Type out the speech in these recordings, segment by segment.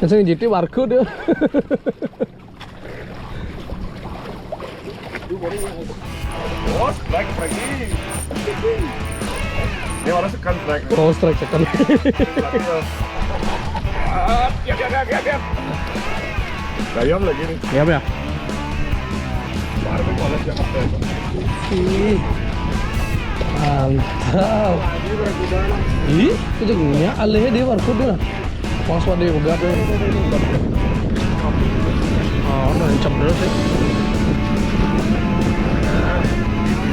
Sing jiti warga dia. Oh, strike lagi. Ini mana sekan strike? Oh, strike sekali. Ya. Gayam lagi nih. Ya, ya. Baru boleh Jakarta. Ih. Mantap. Ih, kejengnya alehnya dia warga dia. Pas dia udah deh. Oh, nancap dulu sih.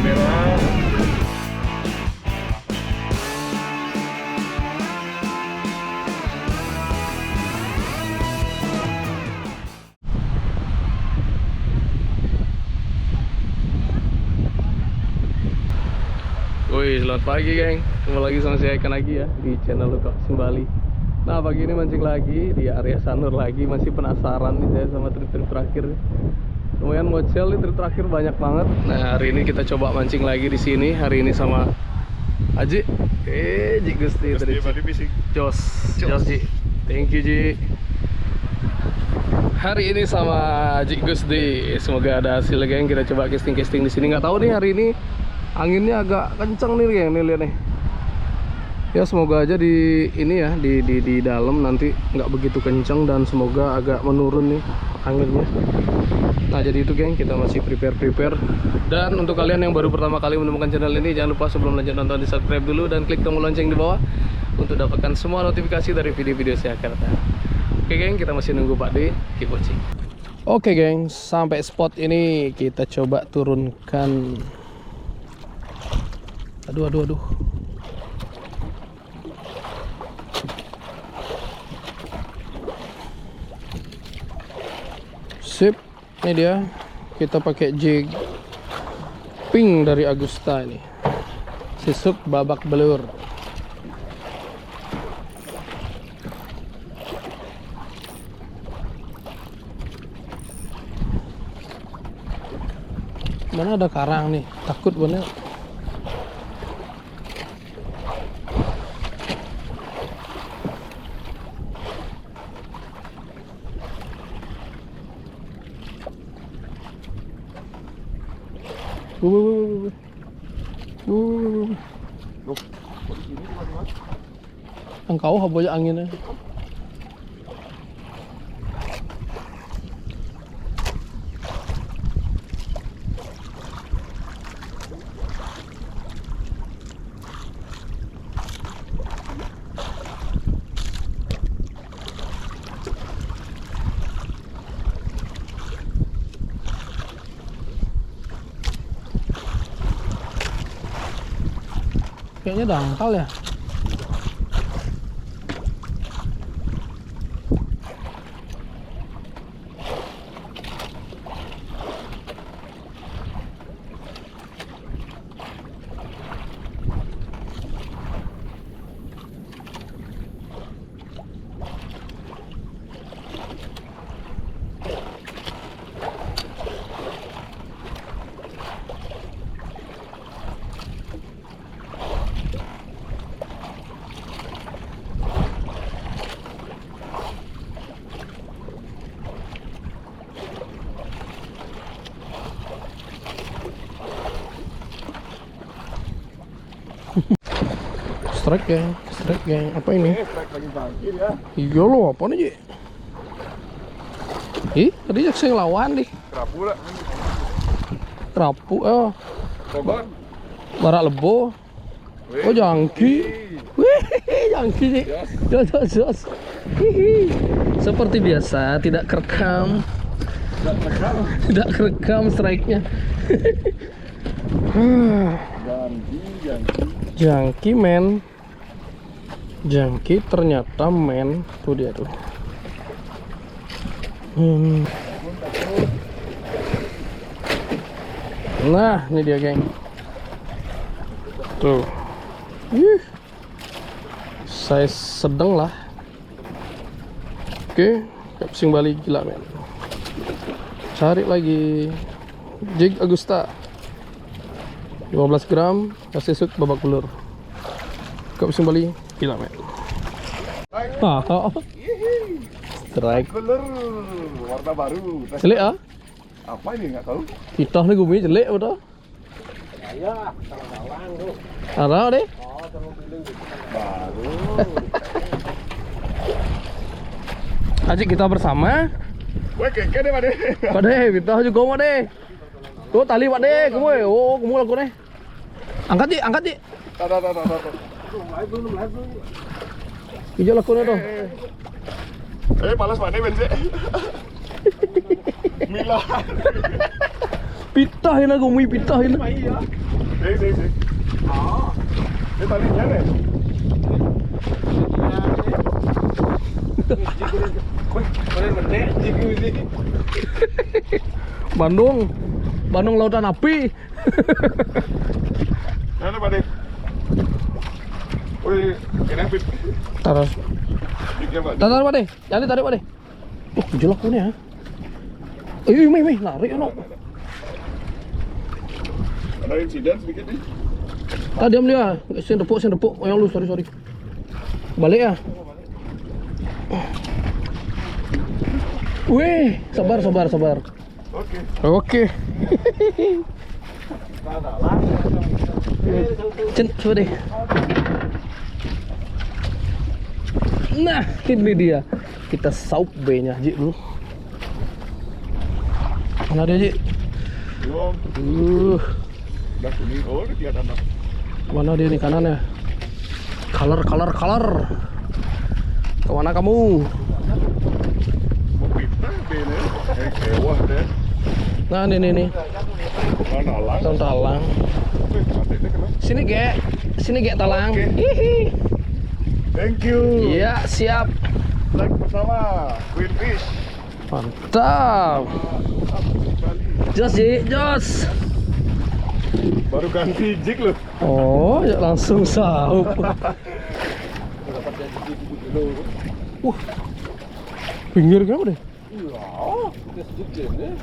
Merah. Wih, selamat pagi geng. Kembali lagi sama saya Ikan lagi ya di channel Luka Simbali. Nah, pagi ini mancing lagi di area Sanur lagi. Masih penasaran nih saya sama trip-trip terakhir. Lumayan ngocel nih, trip terakhir banyak banget. Nah, hari ini kita coba mancing lagi di sini. Hari ini sama Aji. Ji Gusti tadi. Jos Ji. Thank you Ji. Hari ini sama Ji Gusti. Semoga ada hasil geng. Kita coba casting-casting di sini. Nggak tahu nih hari ini anginnya agak kenceng nih geng, nih lihat nih. Ya semoga aja di ini ya di dalam nanti nggak begitu kenceng dan semoga agak menurun nih anginnya. Nah jadi itu geng, kita masih prepare. Dan untuk kalian yang baru pertama kali menemukan channel ini, jangan lupa sebelum lanjut nonton di subscribe dulu dan klik tombol lonceng di bawah untuk dapatkan semua notifikasi dari video-video saya akan datang. Oke geng, kita masih nunggu Pak D, keep watching. Oke geng, sampai spot ini kita coba turunkan. Aduh. Sip, ini dia. Kita pakai jig pink dari Agusta ini. Sisuk babak belur. Mana ada karang nih? Takut bener. Engkau haboya anginnya. Kayaknya dangkal ya. Strike geng. Apa ini? Iya loh, apa nih? Ih, tadi saya lawan nih. Kerapu lah. Kerapu, barak lebo. Oh, jangki. Wih, jangki nih. Jos. Hihi. Seperti biasa, tidak kerekam. Tidak kerekam strike-nya. Jangki men. Jangki ternyata men. Tuh dia tuh. Nah, ini dia geng. Tuh. Size sedang lah. Oke, capsing balik gila men. Cari lagi jig Agusta 15 gram, kasih suk babak belur. Capsing balik gila men. Strike. Color warna baru. Jelek ah? Apa ini nggak tahu? Pitah nih gumi jelek betul. Ya, talang tuh. Ada deh. Oh, terus pilih Baru. Ajik kita bersama. Weh keke deh Pak. Pak deh, pitah juga mau deh. Tuh tali Pak deh, kamu. Oh, kamu laku deh. Angkat Ji, angkat Ji. Tar. Hijau laku nih tuh. Palas Pak deh bensin. Mila. Pitahin aku, gumi pitahin. Sih. Ini talinya nih. Bandung lautan api. Mana Pak deh? Wih, ini fit. Taruh. Dikit Pak. Taruh Pak deh. Jangan ditarik Pak deh. Oh, hijau laku nih ya. Mei, lari no. Ada insiden sedikit nih. Diam dia. Sen depuk. Oh, yang lu, sorry. Balik ya. Wih, sabar. Oke. Coba deh. Nah, ini dia. Kita saup B-nya, Ji dulu. Mana dia, Ji? Belum. Udah kuning. Oh, udah kelihatan Pak. Mana dia nih kanannya? Color. Kemana kamu? Mau pitah ini. Kewah deh. Nah, nih. Mana alang? Tahun talang. Wih, mati deh kenapa? Sini gek talang. Oke. Hihi. Thank you. Iya, siap. Like bersama Queen Fish. Mantap. Jos, Ji, jos. Baru ganti jig loh. Oh, ya langsung saup. Pinggir kenapa deh? Iya, kita sedikit nih.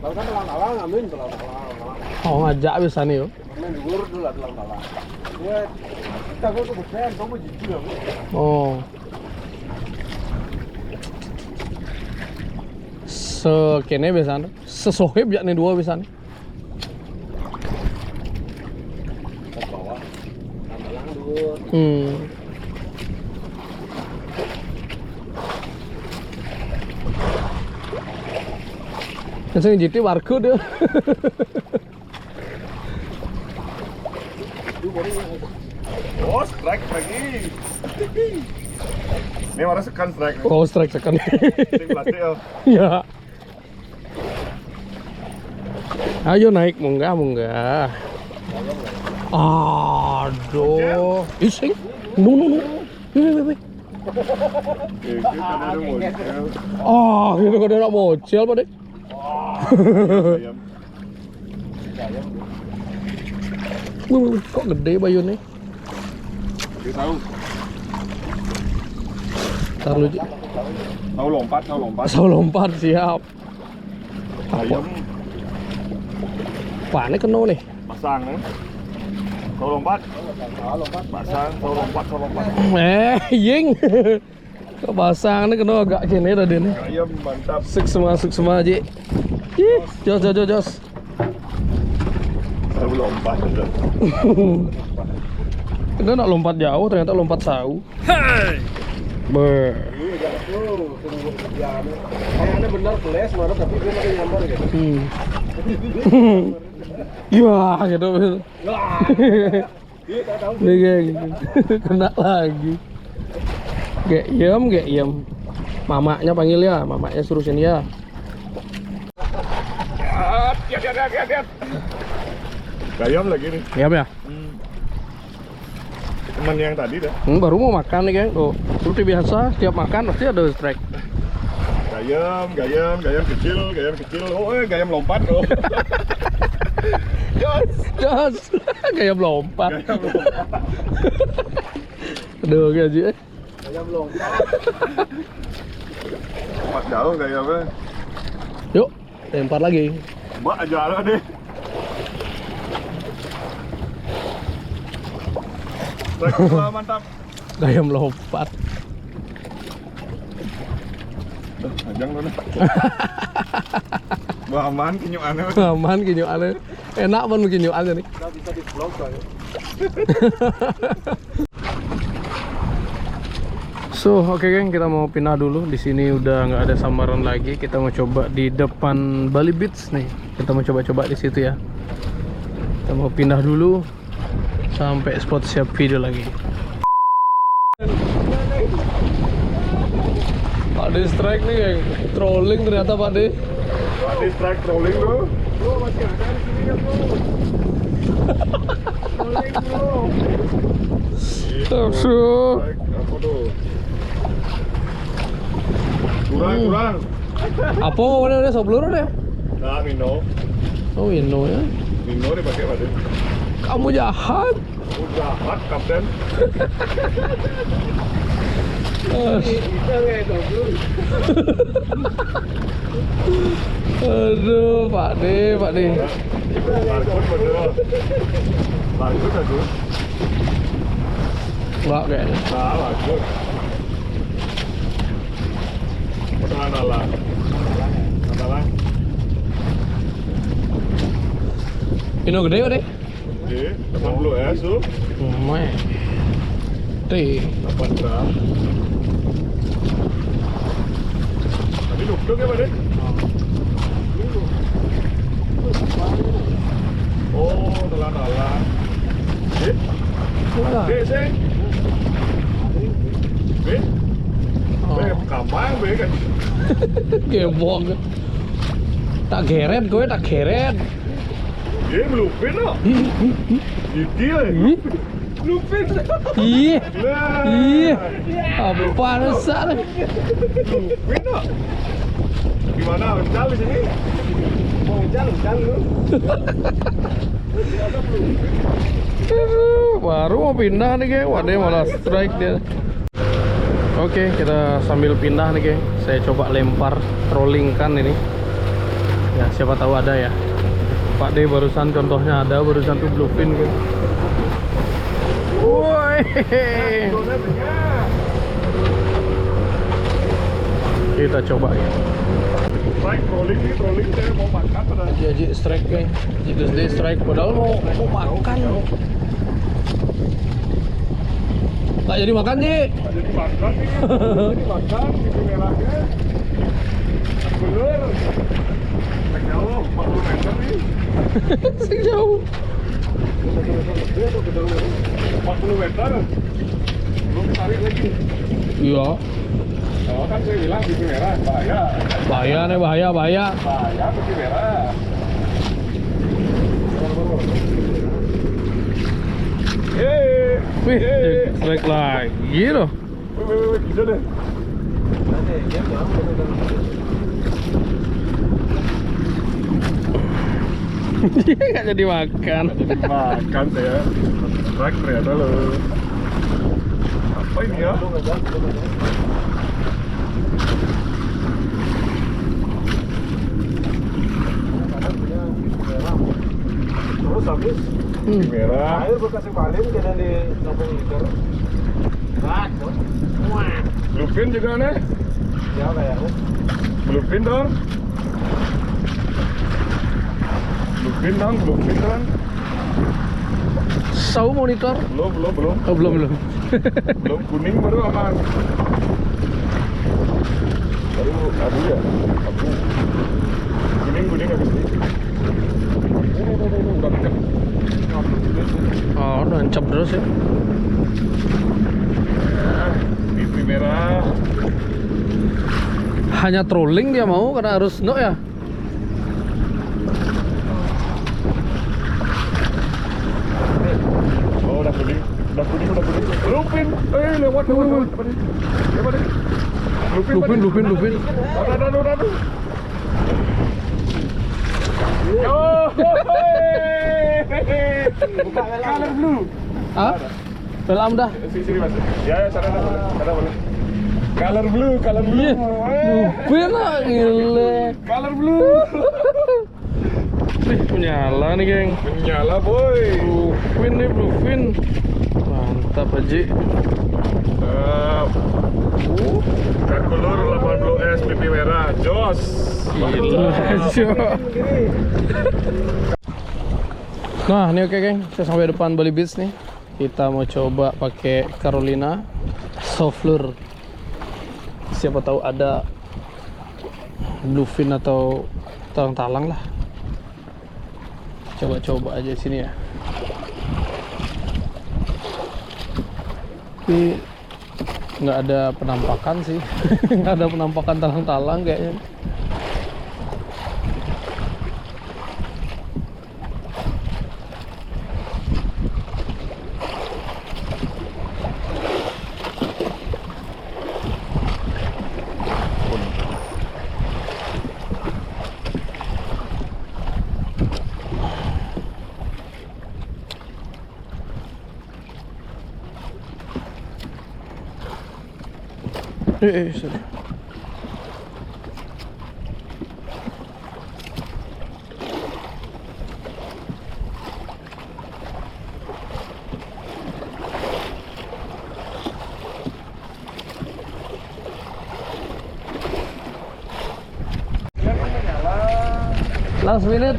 Kalau kan talang-talang, amin talang-talang. Oh, ngajak bisa nih yo. Amin dhuwur dulu lah talang-talang. Ya, kita kok kebetulan kamu jujur ya. Oh. Sekene biasanya. Sesohib ya nih dua biasanya. Ke bawah. Talang dhuwur. Yang GT warga dia. Oh, strike lagi. Ini warna sekan strike. Oh, strike second. Sing plastik ya. Ya. Ayo naik munggah. Aduh. Ising. No. Wih. Kita ada model. Ini kok nak bocil Pak deh. Ayam. Wih, kok gede bayunnya. Kita tahu. Ntar lu, Ji. Tahu lompat. Asal lompat, siap. Ayam Panik kena nih. pasang nih. Tahu lompat. Pasang, tahu lompat. Ying. Kok basang nih kena agak gini dah dia nih. Ayam mantap. Suk semua, Ji. Ih, jos. Tahu lompat. Kita nak lompat jauh, ternyata lompat sau. Hey. Kayaknya benar beles, marah tapi dia masih nyambar gitu. Ya, gitu. Iya, tak tahu. Nih, geng. Kena lagi. Gek yem. Mamaknya panggil ya, mamaknya suruh sini ya. Lihat. Ayam lagi nih. Yam ya? Teman yang tadi dah. Baru mau makan nih, geng. Tuh, seperti biasa, setiap makan pasti ada strike. Gayam kecil. Oh, gayam lompat loh. Jos. Kayak melompat. Aduh, gaji. Ayam lompat. Lompat jauh gayamnya. Yuk, lempar lagi. Mbak aja ada deh. Mantap. Kayak melompat. Ajang lu nih. Wah, aman kinyuannya. Aman kinyuannya. Enak pun kinyuannya nih. Kita bisa di vlog ya. So, oke geng, kita mau pindah dulu. Di sini udah nggak ada sambaran lagi. Kita mau coba di depan Bali Beach nih. Kita mau coba-coba di situ ya. Kita mau pindah dulu sampai spot siap video lagi. Pak De strike nih geng. Trolling ternyata Pak De. Tadi strike trolling lu. Bro, masih ada di sini kan, bro. Trolling, bro. Aduh. Apa tuh? Kurang. Apa udah sebelum deh? Nah, Mino. Oh, Indo ya. Mino dipakai apa deh? Kamu jahat. Jahat, kapten. Kita nggak itu, bro. Aduh, Pak De. Larkun bener. Larkun aja. Enggak kayaknya. Nah, larkun. Andalan. Ini gede kok deh. Oke, 80 tuh. Meh. Teh. 8 gram. Tadi duduk ya, Pak De? Oh, telan-telan. Dek, sih. Dek. Kampang, kan? Gebong. Tak geret gue, tak geret. Dia melupin loh. Gigi lah. Lupin. Ih. Nah. Ih. Apaan besar? Lupin loh. Gimana? Uncal di sini? Mau uncal lu. Baru mau pindah nih geng. Waduh malah strike dia. Oke, kita sambil pindah nih geng. Saya coba lempar trolling kan ini. Ya siapa tahu ada ya. Pak De barusan contohnya ada, barusan tuh bluefin gitu. Woi. Kita coba ya. Strike trolling saya mau makan pada. Jadi strike geng. Jadi strike padahal mau makan. Tak jadi makan Ji. Jadi makan nih. Jadi makan di merahnya. Bener. Jauh 40 meter nih. Sing jauh. 40 meter. Belum tarik lagi. Iya. Oh, kan saya bilang di merah bahaya. Bahaya nih, bahaya. Bahaya di merah. Wih, strike lagi loh. Wih, bisa deh. Dia nggak jadi makan. Makan saya. Strike ternyata lo. Apa ini ya? Terus habis Di merah. air bekas balik kena di samping liter. Rak. Bluefin juga nih. Ya kayaknya. Bluefin dong. Bluefin dong. Sau monitor? Belum. Oh, belum. Belum kuning baru aman. Baru abu ya. Abu. Kuning habis ini. Udah dekat. Oh, nancap terus ya. Pipi merah. Hanya trolling dia mau karena harus no ya. Oh, udah kuning. Lupin. Lewat. Lupin. Aduh. Oh, color blue. Ah? Pelam dah. Sini mas. Ya, sana boleh. Color blue. Lupin lah, gile. Color blue. Wih, menyala nih geng. Menyala boy. Bluefin. Mantap Haji. Color 80S. SPP merah, jos. Gila. Nah, ini oke geng, saya sampai depan Bali Beach nih. Kita mau coba pakai Carolina soft lure. Siapa tahu ada bluefin atau talang-talang lah. Coba-coba aja sini ya. Tapi nggak ada penampakan sih. Nggak ada penampakan talang-talang kayaknya. Sorry. Last minute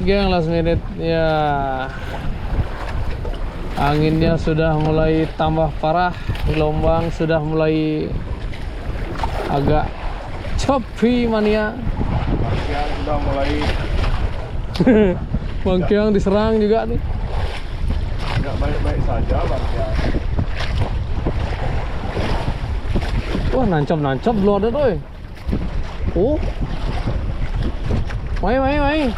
geng, last minute ya. Anginnya sudah mulai tambah parah, gelombang sudah mulai agak choppy mania. Yang sudah mulai Bangkiang diserang juga nih. nggak baik-baik saja Bangkiang. Wah, nancap belum ada tuh. Oh, main.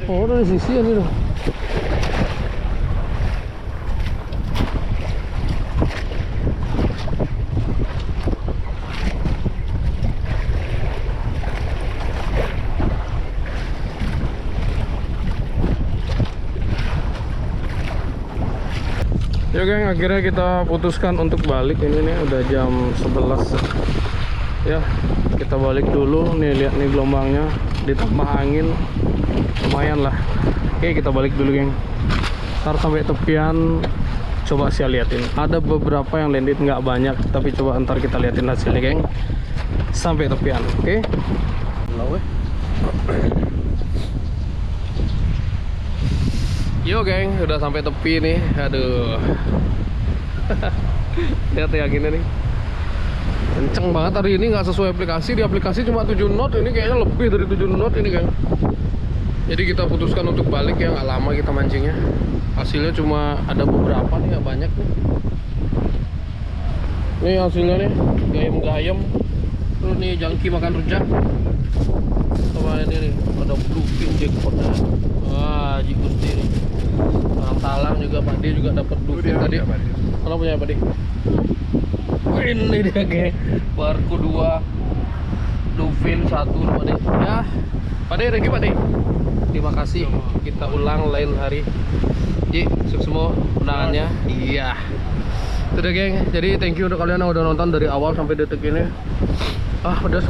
Oh, dari sisi ini tuh. Ya geng, akhirnya kita putuskan untuk balik. Ini nih udah jam 11 ya. Kita balik dulu. Nih lihat nih gelombangnya, ditambah angin lumayan lah. Oke, kita balik dulu geng. Ntar sampai tepian coba saya liatin. Ada beberapa yang landed, nggak banyak, tapi coba ntar kita liatin hasilnya geng sampai tepian. Oke. Yo geng, udah sampai tepi nih. Aduh. Lihat ya gini nih. Kenceng banget hari ini, nggak sesuai aplikasi. Di aplikasi cuma 7 knot, ini kayaknya lebih dari 7 knot ini geng. Jadi kita putuskan untuk balik ya, nggak lama kita mancingnya. Hasilnya cuma ada beberapa nih, nggak banyak nih. Ini hasilnya nih, gayam-gayam. Terus nih jangki makan rujak. Sama ini nih, ada bluefin jackpotnya. Wah, jigus nih. Talang juga, Pak D juga dapat bluefin tadi. Mana punya Pak D? Ini dia geng, barku 2, bluefin 1 Pak D. Ya, Pak D, thank you Pak D. Terima kasih. Kita ulang lain hari. Ji, sukses semua undangannya. Iya. Itu deh geng. Jadi thank you untuk kalian yang udah nonton dari awal sampai detik ini. Udah.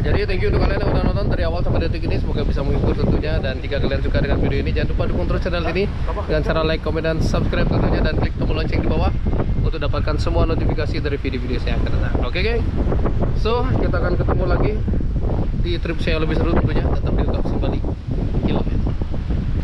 Jadi thank you untuk kalian yang udah nonton dari awal sampai detik ini. Semoga bisa menghibur tentunya. Dan jika kalian suka dengan video ini, jangan lupa dukung terus channel ini dengan cara like, komen, dan subscribe tentunya. Dan klik tombol lonceng di bawah untuk dapatkan semua notifikasi dari video-video saya yang akan datang. Oke geng. So, kita akan ketemu lagi di trip saya lebih seru tentunya. Tetap di YouTube.